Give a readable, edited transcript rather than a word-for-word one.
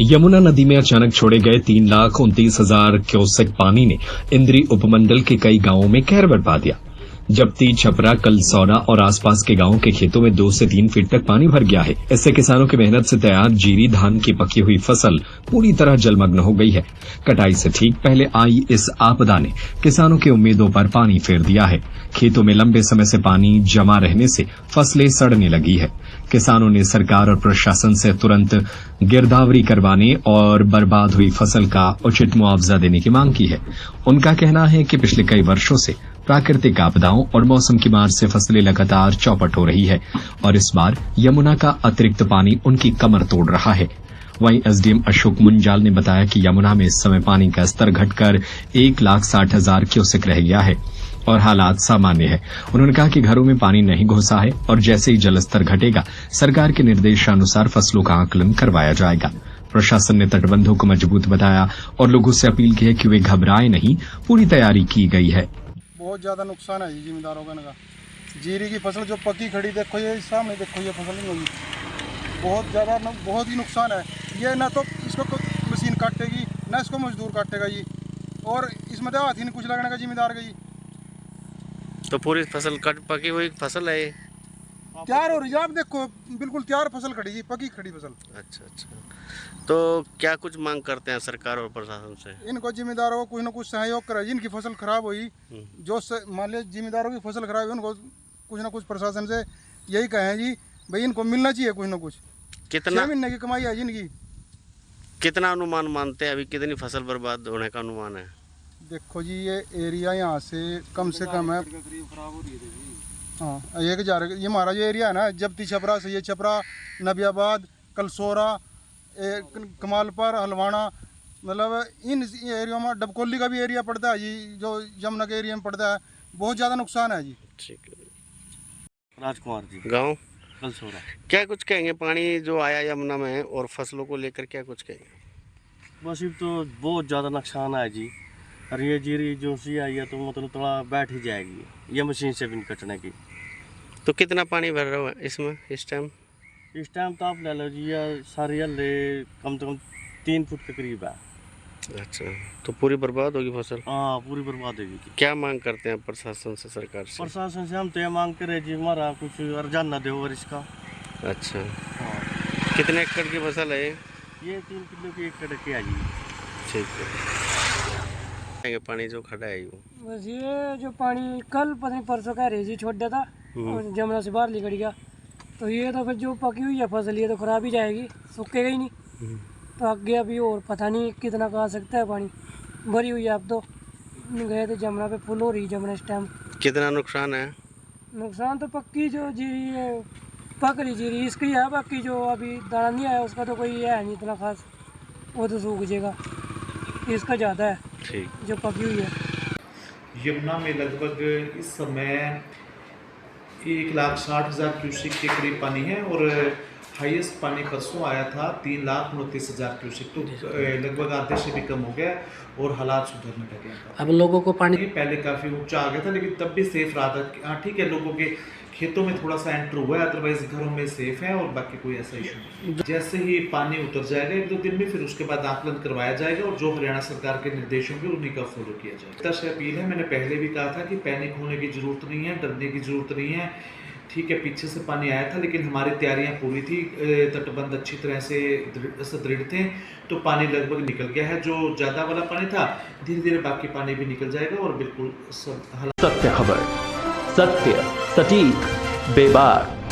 यमुना नदी में अचानक छोड़े गए 3,29,000 क्यूसेक पानी ने इंद्री उपमंडल के कई गांवों में कहर बरपा दिया। जब्ती, छपरा, कलसौरा और आसपास के गांवों के खेतों में 2 से 3 फीट तक पानी भर गया है। इससे किसानों की मेहनत से तैयार जीरी धान की पकी हुई फसल पूरी तरह जलमग्न हो गई है। कटाई से ठीक पहले आई इस आपदा ने किसानों की उम्मीदों पर पानी फेर दिया है। खेतों में लंबे समय से पानी जमा रहने से फसलें सड़ने लगी है। किसानों ने सरकार और प्रशासन से तुरंत गिरदावरी करवाने और बर्बाद हुई फसल का उचित मुआवजा देने की मांग की है। उनका कहना है कि पिछले कई वर्षों से प्राकृतिक आपदाओं और मौसम की मार से फसलें लगातार चौपट हो रही है और इस बार यमुना का अतिरिक्त पानी उनकी कमर तोड़ रहा है। वहीं एसडीएम अशोक मुंजाल ने बताया कि यमुना में इस समय पानी का स्तर घटकर 1,60,000 क्यूसेक रह गया है और हालात सामान्य है। उन्होंने कहा कि घरों में पानी नहीं घुसा है और जैसे ही जलस्तर घटेगा सरकार के निर्देशानुसार फसलों का आकलन करवाया जाएगा। प्रशासन ने तटबंधों को मजबूत बताया और लोगों से अपील की है कि वे घबराए नहीं, पूरी तैयारी की गई है। बहुत ज्यादा नुकसान है जिम्मेदारों का नगा। जीरी की फसल जो पकी खड़ी देखो, ये सामने देखो, ये फसल नहीं होगी, बहुत ही नुकसान है। ये ना तो इसको मशीन काटेगी ना इसको मजदूर काटेगा जी, और इसमें तो हाथ ही नहीं कुछ लगने का जिम्मेदार गई। तो पूरी फसल पकी हुई फसल है, तैयार हो रही है। आप देखो बिल्कुल तैयार फसल खड़ी, पकी खड़ी फसल। अच्छा। तो क्या कुछ मांग करते हैं सरकार और प्रशासन से? इनको जिम्मेदारों को कुछ न कुछ सहयोग करे। जिनकी फसल खराब हुई, जो मान लीजिए जिम्मेदारों की फसल खराब हुई, उनको कुछ न कुछ प्रशासन से यही कहें जी, भाई इनको मिलना चाहिए कुछ न कुछ। कितना 6 महीने की कमाई है जिनकी। कितना अनुमान मानते हैं अभी, कितनी फसल बर्बाद होने का अनुमान है? देखो जी, ये एरिया यहाँ से कम है, हाँ 1,000। ये हमारा जो एरिया है ना, जब्ती छपरा से, ये छपरा, नबियाबाद, कलसौरा, कमालपुर, हलवाना, मतलब इन एरिया में डबकोली का भी एरिया पड़ता है जी, जो यमुना के एरिया में पड़ता है। बहुत ज़्यादा नुकसान है जी। ठीक है। राजकुमार जी, गाँव कलसौरा। क्या कुछ कहेंगे, पानी जो आया यमुना में और फसलों को लेकर क्या कुछ कहेंगे? बस अब तो बहुत ज़्यादा नुकसान है जी। और ये जीरी जो सी आई है तो मतलब थोड़ा बैठ ही जाएगी, ये मशीन से भी नहीं कटने की। तो कितना पानी भर रहा है इसमें इस टाइम? इस टाइम तो आप ले लो जी, ये सारी हल्ले कम से कम 3 फुट के करीब है। अच्छा, तो पूरी बर्बाद होगी फसल? हाँ, पूरी बर्बाद होगी। क्या मांग करते हैं प्रशासन से, सरकार से? प्रशासन से हम तो ये मांग करे जी, हमारा कुछ अर्जान ना दो इसका। अच्छा, हाँ, कितने एकड़ की फसल है ये 3 किलो की एकड़ की है जी। ठीक है। पानी जो खड़ा है बस ये जो पानी कल पता नहीं परसों का रेजी छोड़ दिया था और जमुना से बाहर निकल गया, तो ये तो फिर जो पकी हुई है फसल ये तो खराब ही जाएगी, सूखेगा ही नहीं। तो आगे अभी और पता नहीं कितना का आ सकता है पानी। भरी हुई है, अब तो गए थे जमुना पे, फुल हो रही जमुना इस टाइम। कितना नुकसान है? नुकसान तो पक्की जो जीरी है, पक रही जीरी इसकी है, बाकी जो अभी दाना नहीं आया उसका तो कोई है नहीं इतना खास, वो तो सूख जाएगा। इसका ज़्यादा है ठीक, जो पकी हुई है। यमुना में लगभग इस समय 1,60,000 क्यूसेक के करीब पानी है और हाईएस्ट पानी परसों आया था 3,29,000 क्यूसेक, तो लगभग आधे से भी कम हो गया और हालात सुधरने लगे। अब लोगों को पानी पहले काफ़ी ऊंचा आ गया था, लेकिन तब भी सेफ रहा था। हाँ ठीक है, लोगों के खेतों में थोड़ा सा एंटर हुआ है, अदरवाइज घरों में सेफ है और बाकी कोई ऐसा इशू नहीं। जैसे ही पानी उतर जाएगा 1-2 दिन में, फिर उसके बाद आकलन करवाया जाएगा और जो हरियाणा सरकार के निर्देश होंगे उन्हीं का फॉलो किया जाएगा। से अपील है, मैंने पहले भी कहा था कि पैनिक होने की जरूरत नहीं है, डरने की जरूरत नहीं है। ठीक है, पीछे से पानी आया था लेकिन हमारी तैयारियां पूरी थी, तटबंध अच्छी तरह से दृढ़ थे, तो पानी लगभग निकल गया है। जो ज़्यादा वाला पानी था, धीरे धीरे बाकी पानी भी निकल जाएगा और बिल्कुल सब। सत्य खबर, सत्य, सटीक, बेबाक।